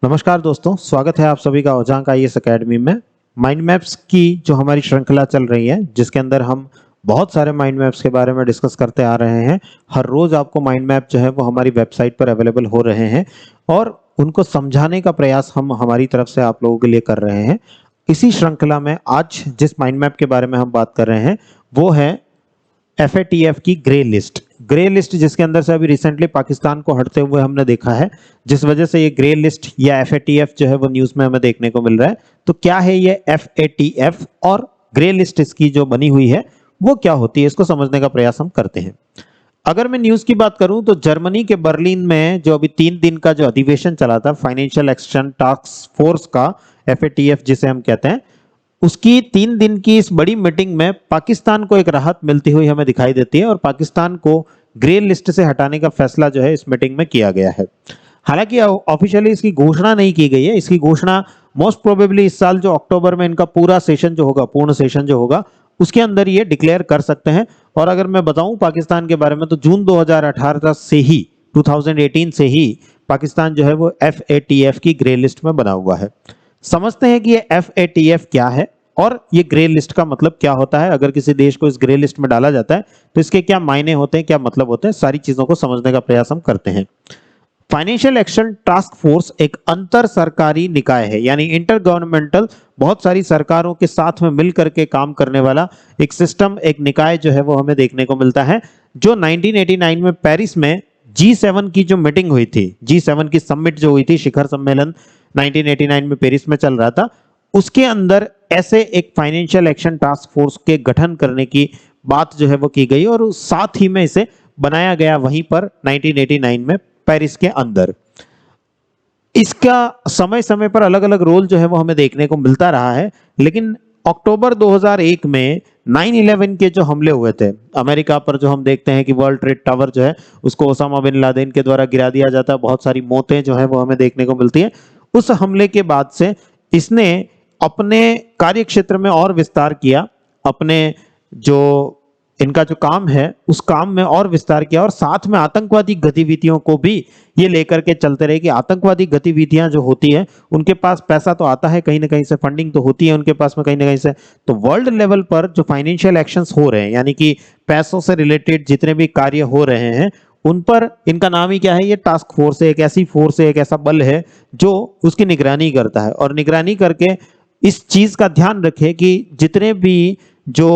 नमस्कार दोस्तों, स्वागत है आप सभी का ओजांक आईएएस एकेडमी में। माइंड मैप्स की जो हमारी श्रृंखला चल रही है, जिसके अंदर हम बहुत सारे माइंड मैप्स के बारे में डिस्कस करते आ रहे हैं। हर रोज आपको माइंड मैप जो है वो हमारी वेबसाइट पर अवेलेबल हो रहे हैं और उनको समझाने का प्रयास हम हमारी तरफ से आप लोगों के लिए कर रहे हैं। इसी श्रृंखला में आज जिस माइंड मैप के बारे में हम बात कर रहे हैं वो है FATF की ग्रे लिस्ट जिसके अंदर से अभी रिसेंटली पाकिस्तान को हटते हुए हमने देखा है, जिस वजह से ये ग्रे लिस्ट या FATF जो है वो न्यूज में हमें देखने को मिल रहा है। तो क्या है ये FATF और ग्रे लिस्ट इसकी जो बनी हुई है वो क्या होती है, इसको समझने का प्रयास हम करते हैं। अगर मैं न्यूज की बात करूं तो जर्मनी के बर्लिन में जो अभी 3 दिन का जो अधिवेशन चला था फाइनेंशियल एक्शन टास्क फोर्स का, FATF जिसे हम कहते हैं, उसकी 3 दिन की इस बड़ी मीटिंग में पाकिस्तान को एक राहत मिलती हुई हमें दिखाई देती है और पाकिस्तान को ग्रे लिस्ट से हटाने का फैसला जो है इस मीटिंग में किया गया है। हालांकि ऑफिशियली इसकी घोषणा नहीं की गई है। इसकी घोषणा मोस्ट प्रोबेबली इस साल जो अक्टूबर में इनका पूरा सेशन जो होगा, पूर्ण सेशन जो होगा, उसके अंदर ये डिक्लेयर कर सकते हैं। और अगर मैं बताऊं पाकिस्तान के बारे में तो जून 2018 से ही 2018 से ही पाकिस्तान जो है वो FATF की ग्रे लिस्ट में बना हुआ है। समझते हैं कि ये FATF क्या है और ये ग्रे लिस्ट का मतलब क्या होता है। अगर किसी देश को इस ग्रे लिस्ट में डाला जाता है तो इसके क्या मायने होते हैं, क्या मतलब होते हैं, सारी चीजों को समझने का प्रयास हम करते हैं। फाइनेंशियल एक्शन टास्क फोर्स एक अंतर सरकारी निकाय है, यानी इंटर गवर्नमेंटल, बहुत सारी सरकारों के साथ में मिलकर के काम करने वाला एक सिस्टम, एक निकाय जो है वो हमें देखने को मिलता है, जो 1989 में पेरिस में G7 की जो मीटिंग हुई थी, G7 की समिट जो हुई थी, शिखर सम्मेलन 1989 में पेरिस में चल रहा था, उसके अंदर ऐसे एक फाइनेंशियल एक्शन टास्क फोर्स के गठन करने की बात जो है वो की गई और साथ ही में इसे बनाया गया वहीं पर 1989 में पेरिस के अंदर। इसका समय समय पर अलग अलग रोल जो है वो हमें देखने को मिलता रहा है, लेकिन अक्टूबर 2001 में 9/11 के जो हमले हुए थे अमेरिका पर, जो हम देखते हैं कि वर्ल्ड ट्रेड टावर जो है उसको ओसामा बिन लादेन के द्वारा गिरा दिया जाता है, बहुत सारी मौतें जो है वो हमें देखने को मिलती है। उस हमले के बाद से इसने अपने कार्य क्षेत्र में और विस्तार किया, अपने जो इनका जो काम है उस काम में और विस्तार किया और साथ में आतंकवादी गतिविधियों को भी ये लेकर के चलते रहे कि आतंकवादी गतिविधियां जो होती है उनके पास पैसा तो आता है, कहीं ना कहीं से फंडिंग तो होती है उनके पास में कहीं ना कहीं से। तो वर्ल्ड लेवल पर जो फाइनेंशियल एक्शंस हो रहे हैं, यानी कि पैसों से रिलेटेड जितने भी कार्य हो रहे हैं, उन पर इनका नाम ही क्या है, ये टास्क फोर्स है। एक ऐसी फोर्स है, एक ऐसा बल है जो उसकी निगरानी करता है और निगरानी करके इस चीज का ध्यान रखे कि जितने भी जो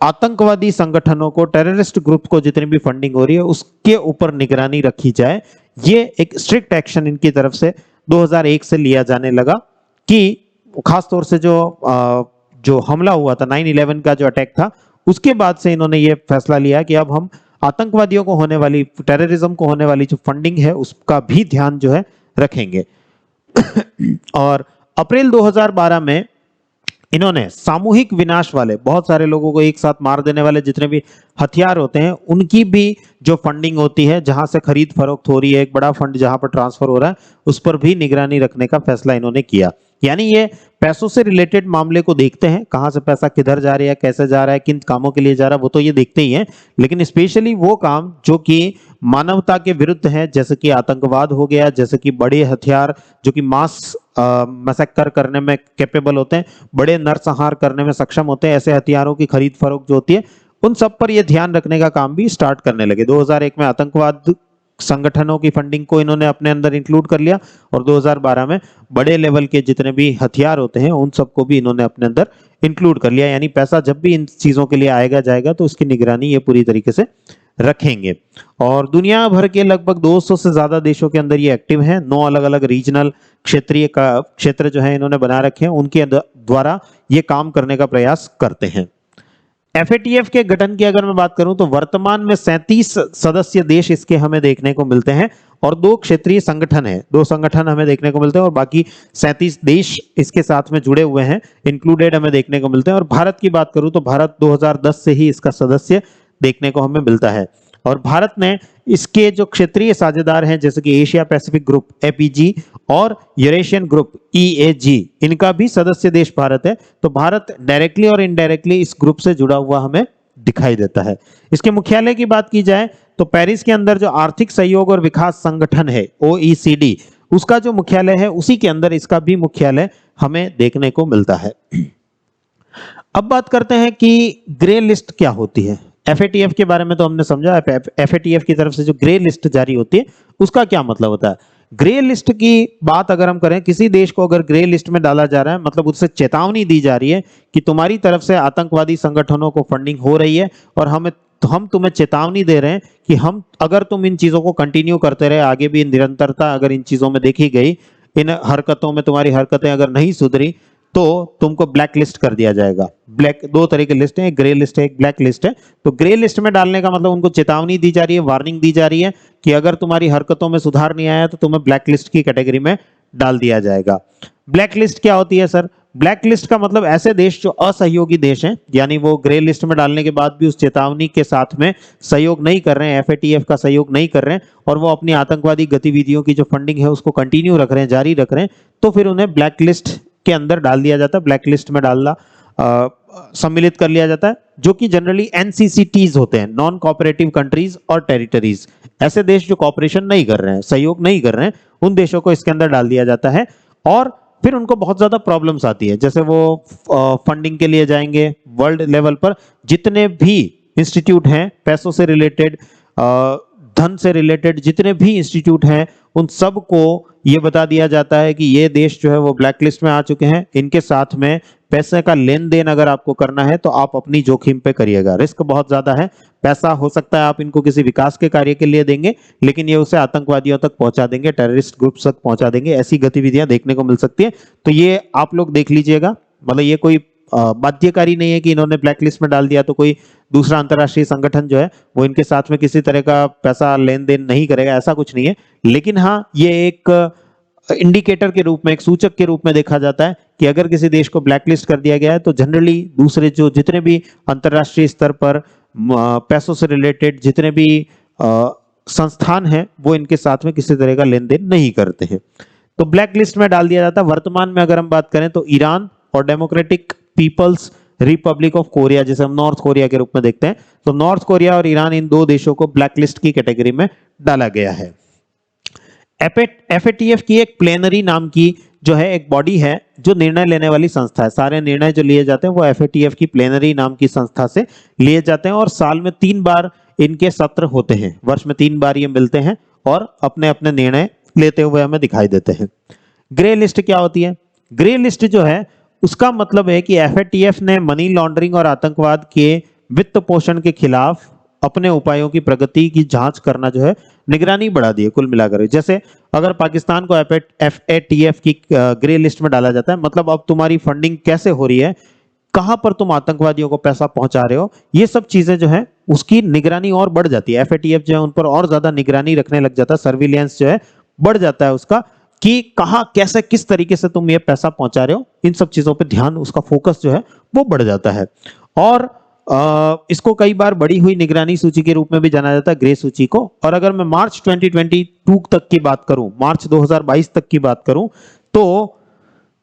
आतंकवादी संगठनों को, टेररिस्ट ग्रुप को जितनी भी फंडिंग हो रही है उसके ऊपर निगरानी रखी जाए। ये एक स्ट्रिक्ट एक्शन इनकी तरफ से 2001 से लिया जाने लगा कि खास तौर से जो हमला हुआ था 9/11 का जो अटैक था, उसके बाद से इन्होंने ये फैसला लिया कि अब हम आतंकवादियों को होने वाली, टेररिज्म को होने वाली जो फंडिंग है उसका भी ध्यान जो है रखेंगे। और अप्रैल 2012 में इन्होंने सामूहिक विनाश वाले, बहुत सारे लोगों को एक साथ मार देने वाले जितने भी हथियार होते हैं उनकी भी जो फंडिंग होती है, जहां से खरीद फरोख्त हो रही है, एक बड़ा फंड जहां पर ट्रांसफर हो रहा है, उस पर भी निगरानी रखने का फैसला इन्होंने किया। यानी ये पैसों से रिलेटेड मामले को देखते हैं, कहां से पैसा किधर जा रहा है, कैसे जा रहा है, किन कामों के लिए जा रहा है, वो तो ये देखते ही हैं, लेकिन स्पेशली वो काम जो कि मानवता के विरुद्ध है, जैसे कि आतंकवाद हो गया, जैसे कि बड़े हथियार जो कि मास मैसेकर करने में कैपेबल होते हैं, बड़े नरसंहार करने में सक्षम होते हैं, ऐसे हथियारों की खरीद फरोख्त जो होती है, उन सब पर यह ध्यान रखने का काम भी स्टार्ट करने लगे। 2001 में आतंकवाद संगठनों की फंडिंग को इन्होंने अपने अंदर इंक्लूड कर लिया और 2012 में बड़े लेवल के जितने भी हथियार होते हैं उन सबको भी इन्होंने अपने अंदर इंक्लूड कर लिया। यानी पैसा जब भी इन चीजों के लिए आएगा जाएगा तो उसकी निगरानी ये पूरी तरीके से रखेंगे। और दुनिया भर के लगभग 200 से ज्यादा देशों के अंदर ये एक्टिव हैं। 9 अलग अलग रीजनल क्षेत्रीय का क्षेत्र जो है इन्होंने बना रखे हैं, उनके द्वारा ये काम करने का प्रयास करते हैं। FATF के गठन की अगर मैं बात करूं तो वर्तमान में 37 सदस्य देश इसके हमें देखने को मिलते हैं और 2 क्षेत्रीय संगठन है, 2 संगठन हमें देखने को मिलते हैं और बाकी 37 देश इसके साथ में जुड़े हुए हैं, इंक्लूडेड हमें देखने को मिलते हैं। और भारत की बात करूं तो भारत 2010 से ही इसका सदस्य देखने को हमें मिलता है और भारत ने इसके जो क्षेत्रीय साझेदार हैं जैसे कि एशिया पैसिफिक ग्रुप APG और यूरेशियन ग्रुप EAG, इनका भी सदस्य देश भारत है। तो भारत डायरेक्टली और इनडायरेक्टली इस ग्रुप से जुड़ा हुआ हमें दिखाई देता है। इसके मुख्यालय की बात की जाए तो पेरिस के अंदर जो आर्थिक सहयोग और विकास संगठन है OECD, उसका जो मुख्यालय है उसी के अंदर इसका भी मुख्यालय हमें देखने को मिलता है। अब बात करते हैं कि ग्रे लिस्ट क्या होती है। एफएटीएफ के बारे में तो हमने समझा, एफएटीएफ की तरफ से जो ग्रे लिस्ट जारी होती है उसका क्या मतलब होता है। ग्रे लिस्ट की बात अगर हम करें, किसी देश को अगर ग्रे लिस्ट में डाला जा रहा है मतलब उससे चेतावनी दी जा रही है कि तुम्हारी तरफ से आतंकवादी संगठनों को फंडिंग हो रही है और हम तुम्हें चेतावनी दे रहे हैं कि हम अगर तुम इन चीजों को कंटिन्यू करते रहे, आगे भी निरंतरता अगर इन चीजों में देखी गई, इन हरकतों में तुम्हारी हरकतें अगर नहीं सुधरी तो तुमको ब्लैक लिस्ट कर दिया जाएगा। ब्लैक, दो तरह की लिस्ट है, एक ग्रे लिस्ट है, एक ब्लैक लिस्ट है। तो ग्रे लिस्ट में डालने का मतलब उनको चेतावनी दी जा रही है, वार्निंग दी जा रही है कि अगर तुम्हारी हरकतों में सुधार नहीं आया तो तुम्हें ब्लैक लिस्ट की कैटेगरी में डाल दिया जाएगा। ब्लैक लिस्ट क्या होती है सर? ब्लैक लिस्ट का मतलब ऐसे देश जो असहयोगी देश हैं, यानी वो ग्रे लिस्ट में डालने के बाद भी उस चेतावनी के साथ में सहयोग नहीं कर रहे हैं, एफएटीएफ का सहयोग नहीं कर रहे हैं और वो अपनी आतंकवादी गतिविधियों की जो फंडिंग है उसको कंटिन्यू रख रहे हैं, जारी रख रहे हैं, तो फिर उन्हें ब्लैक लिस्ट के अंदर डाल दिया जाता है, ब्लैक लिस्ट में डालना सम्मिलित कर लिया जाता है, जो कि जनरली एनसीसीटीज होते हैं, नॉन कोऑपरेटिव कंट्रीज और टेरिटरीज। ऐसे देश जो कॉपरेशन नहीं कर रहे हैं, सहयोग नहीं कर रहे हैं, उन देशों को इसके अंदर डाल दिया जाता है। और फिर उनको बहुत ज्यादा प्रॉब्लम्स आती है, जैसे वो फंडिंग के लिए जाएंगे, वर्ल्ड लेवल पर जितने भी इंस्टीट्यूट हैं पैसों से रिलेटेड, धन से रिलेटेड जितने भी इंस्टीट्यूट हैं, उन सब को ये बता दिया जाता है कि ये देश जो है वो ब्लैक लिस्ट में आ चुके हैं, इनके साथ में पैसे का लेन देन अगर आपको करना है तो आप अपनी जोखिम पे करिएगा, रिस्क बहुत ज्यादा है। पैसा हो सकता है आप इनको किसी विकास के कार्य के लिए देंगे, लेकिन ये उसे आतंकवादियों तक पहुंचा देंगे, टेररिस्ट ग्रुप्स तक पहुंचा देंगे, ऐसी गतिविधियां देखने को मिल सकती है। तो ये आप लोग देख लीजिएगा, मतलब ये कोई बाध्यकारी नहीं है कि इन्होंने ब्लैक लिस्ट में डाल दिया तो कोई दूसरा अंतरराष्ट्रीय संगठन जो है वो इनके साथ में किसी तरह का पैसा लेन देन नहीं करेगा, ऐसा कुछ नहीं है। लेकिन हाँ, ये एक इंडिकेटर के रूप में, एक सूचक के रूप में देखा जाता है कि अगर किसी देश को ब्लैक लिस्ट कर दिया गया है तो जनरली दूसरे जो जितने भी अंतरराष्ट्रीय स्तर पर पैसों से रिलेटेड जितने भी संस्थान हैं वो इनके साथ में किसी तरह का लेन देन नहीं करते हैं, तो ब्लैक लिस्ट में डाल दिया जाता है। वर्तमान में अगर हम बात करें तो ईरान और Democratic People's Republic of Korea, जिसे हम नॉर्थ कोरिया के रूप में देखते हैं, तो नॉर्थ कोरिया और ईरान, इन दो देशों को ब्लैक लिस्ट की कैटेगरी में डाला गया है। एफएटीएफ की एक प्लेनरी नाम की जो है एक बॉडी है जो निर्णय लेने वाली संस्था है। सारे निर्णय जो लिए जाते हैं वो एफएटीएफ की प्लेनरी नाम की संस्था से लिए जाते हैं और साल में 3 बार इनके सत्र होते हैं, वर्ष में 3 बार ये मिलते हैं और अपने अपने निर्णय लेते हुए हमें दिखाई देते हैं। ग्रे लिस्ट क्या होती है? ग्रे लिस्ट जो है उसका मतलब है कि एफएटीएफ ने मनी लॉन्ड्रिंग और आतंकवाद के वित्त पोषण के खिलाफ अपने उपायों की प्रगति की जांच करना जो है निगरानी बढ़ा दी है कुल मिलाकर। जैसे अगर पाकिस्तान को एफएटीएफ की ग्रे लिस्ट में डाला जाता है, मतलब अब तुम्हारी फंडिंग कैसे हो रही है, कहां पर तुम आतंकवादियों को पैसा पहुंचा रहे हो, ये सब चीजें जो है उसकी निगरानी और बढ़ जाती है। एफएटीएफ जो है उन पर और ज्यादा निगरानी रखने लग जाता है, सर्विलियंस जो है बढ़ जाता है उसका, कि कहां कैसे किस तरीके से तुम ये पैसा पहुंचा रहे हो, इन सब चीजों पे ध्यान, उसका फोकस जो है वो बढ़ जाता है। और इसको कई बार बढ़ी हुई निगरानी सूची के रूप में भी जाना जाता है, ग्रे सूची को। और अगर मैं मार्च 2022 तक की बात करूं, मार्च 2022 तक की बात करूं, तो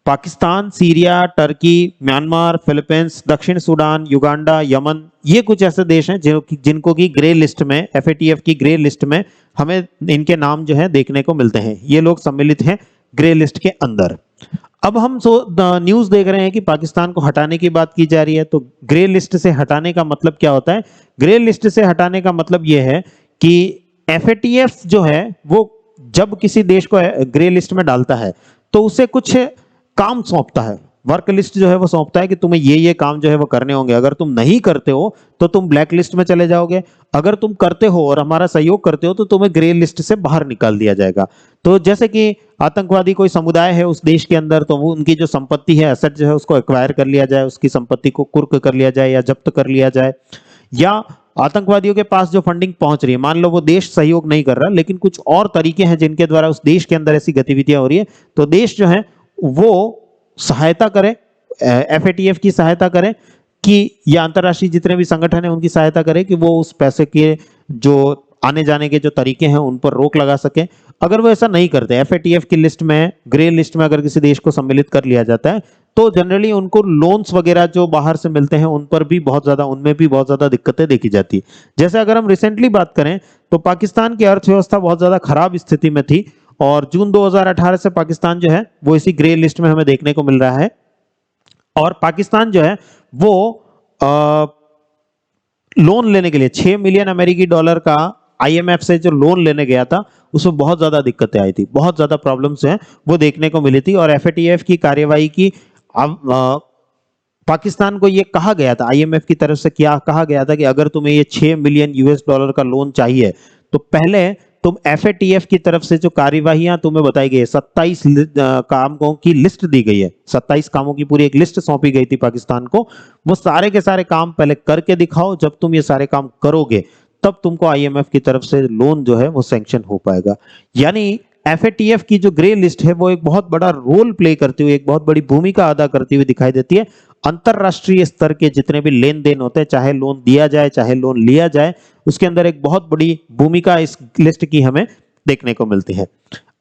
Pakistan, Syria, Turkey, Myanmar, Philippines, दक्षिण सूडान, युगांडा, यमन, ये कुछ ऐसे देश हैं जिनको की ग्रे लिस्ट में, एफएटीएफ की ग्रे लिस्ट में हमें इनके नाम जो है देखने को मिलते हैं। ये लोग सम्मिलित हैं ग्रे लिस्ट के अंदर। अब हम न्यूज देख रहे हैं कि पाकिस्तान को हटाने की बात की जा रही है, तो ग्रे लिस्ट से हटाने का मतलब क्या होता है? ग्रे लिस्ट से हटाने का मतलब यह है कि एफएटीएफ जो है वो जब किसी देश को ग्रे लिस्ट में डालता है तो उसे कुछ काम सौंपता है, वर्क लिस्ट जो है वो सौंपता है कि तुम्हें ये काम जो है वो करने होंगे, अगर तुम नहीं करते हो तो तुम ब्लैक लिस्ट में चले जाओगे, अगर तुम करते हो और हमारा सहयोग करते हो तो तुम्हें ग्रे लिस्ट से बाहर निकाल दिया जाएगा। तो जैसे कि आतंकवादी कोई समुदाय है उस देश के अंदर, तो वो उनकी जो संपत्ति है, एसेट जो है, उसको एक्वायर कर लिया जाए, उसकी संपत्ति को कुर्क कर लिया जाए या जब्त कर लिया जाए, या आतंकवादियों के पास जो फंडिंग पहुंच रही है, मान लो वो देश सहयोग नहीं कर रहा लेकिन कुछ और तरीके हैं जिनके द्वारा उस देश के अंदर ऐसी गतिविधियां हो रही है, तो देश जो है वो सहायता करे, एफएटीएफ की सहायता करे कि या अंतरराष्ट्रीय जितने भी संगठन है उनकी सहायता करे कि वो उस पैसे के जो आने जाने के जो तरीके हैं उन पर रोक लगा सके। अगर वो ऐसा नहीं करते, एफएटीएफ की लिस्ट में, ग्रे लिस्ट में अगर किसी देश को सम्मिलित कर लिया जाता है तो जनरली उनको लोन्स वगैरह जो बाहर से मिलते हैं उन पर भी बहुत ज्यादा, उनमें भी बहुत ज्यादा दिक्कतें देखी जाती है। जैसे अगर हम रिसेंटली बात करें तो पाकिस्तान की अर्थव्यवस्था बहुत ज्यादा खराब स्थिति में थी और जून 2018 से पाकिस्तान जो है वो इसी ग्रे लिस्ट में हमें देखने को मिल रहा है। और पाकिस्तान जो है वो लोन लेने के लिए 6 मिलियन अमेरिकी डॉलर का आईएमएफ से जो लोन लेने गया था उसमें बहुत ज्यादा दिक्कतें आई थी, बहुत ज्यादा प्रॉब्लम्स हैं वो देखने को मिली थी। और एफएटीएफ की कार्यवाही की पाकिस्तान को ये कहा गया था, आईएमएफ की तरफ से क्या कहा गया था कि अगर तुम्हें ये 6 मिलियन यूएस डॉलर का लोन चाहिए तो पहले तुम एफएटीएफ की तरफ से जो कार्यवाहियां तुम्हें बताई गई है, 27 कामों की लिस्ट दी गई है, 27 कामों की पूरी एक लिस्ट सौंपी गई थी पाकिस्तान को, वो सारे के सारे काम पहले करके दिखाओ, जब तुम ये सारे काम करोगे तब तुमको आईएमएफ की तरफ से लोन जो है वो सैंक्शन हो पाएगा। यानी एफएटीएफ की जो ग्रे लिस्ट है वो एक बहुत बड़ा रोल प्ले करती हुई, एक बहुत बड़ी भूमिका अदा करती हुई दिखाई देती है। अंतरराष्ट्रीय स्तर के जितने भी लेन देन होते हैं, चाहे लोन दिया जाए चाहे लोन लिया जाए, उसके अंदर एक बहुत बड़ी भूमिका इस लिस्ट की हमें देखने को मिलती है।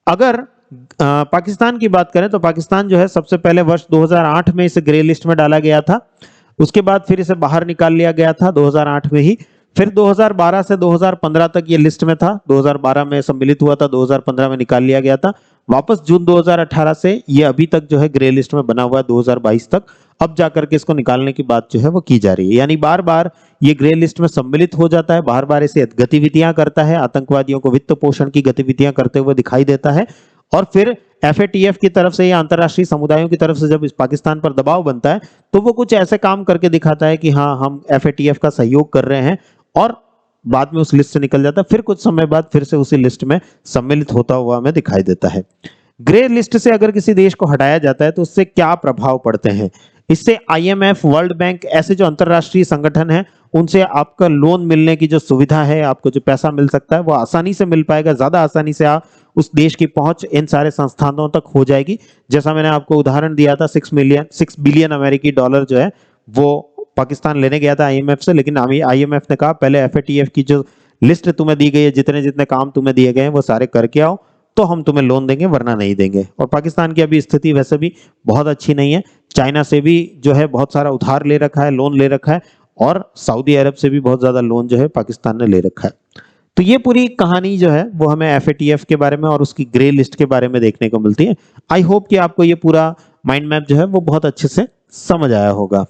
अगर पाकिस्तान की बात करें तो पाकिस्तान जो है सबसे पहले वर्ष 2008 में इसे ग्रे लिस्ट में डाला गया था, उसके बाद फिर इसे बाहर निकाल लिया गया था 2008 में ही, फिर 2012 से 2015 तक ये लिस्ट में था, 2012 में सम्मिलित हुआ था, 2015 में निकाल लिया गया था, वापस जून 2018 से ये अभी तक जो है ग्रे लिस्ट में बना हुआ है 2022 तक। अब जाकर के इसको निकालने की बात जो है वो की जा रही है, यानी बार बार ये ग्रे लिस्ट में सम्मिलित हो जाता है, बार बार इसे गतिविधियां करता है, आतंकवादियों को वित्त पोषण की गतिविधियां करते हुए दिखाई देता है। और फिर एफएटीएफ की तरफ से या अंतरराष्ट्रीय समुदायों की तरफ से जब इस पाकिस्तान पर दबाव बनता है तो वो कुछ ऐसे काम करके दिखाता है कि हाँ हम एफएटीएफ का सहयोग कर रहे हैं, और बाद में उस लिस्ट से निकल जाता है, फिर कुछ समय बाद फिर से उसी लिस्ट में सम्मिलित होता हुआ हमें दिखाई देता है। ग्रे लिस्ट से अगर किसी देश को हटाया जाता है तो उससे क्या प्रभाव पड़ते हैं? इससे आईएमएफ, वर्ल्ड बैंक, ऐसे जो अंतरराष्ट्रीय संगठन हैं उनसे आपका लोन मिलने की जो सुविधा है, आपको जो पैसा मिल सकता है वो आसानी से मिल पाएगा, ज्यादा आसानी से आप उस देश की पहुंच इन सारे संस्थानों तक हो जाएगी। जैसा मैंने आपको उदाहरण दिया था, 6 बिलियन अमेरिकी डॉलर जो है वो पाकिस्तान लेने गया था आईएमएफ से, लेकिन आईएमएफ ने कहा पहले एफएटीएफ की जो लिस्ट तुम्हें दी गई है, जितने जितने काम तुम्हें दिए गए हैं वो सारे करके आओ तो हम तुम्हें लोन देंगे, वरना नहीं देंगे। और पाकिस्तान की अभी स्थिति वैसे भी बहुत अच्छी नहीं है, चाइना से भी जो है बहुत सारा उधार ले रखा है, लोन ले रखा है, और सऊदी अरब से भी बहुत ज्यादा लोन जो है पाकिस्तान ने ले रखा है। तो ये पूरी कहानी जो है वो हमें एफएटीएफ के बारे में और उसकी ग्रे लिस्ट के बारे में देखने को मिलती है। आई होप कि आपको ये पूरा माइंड मैप जो है वो बहुत अच्छे से समझ आया होगा।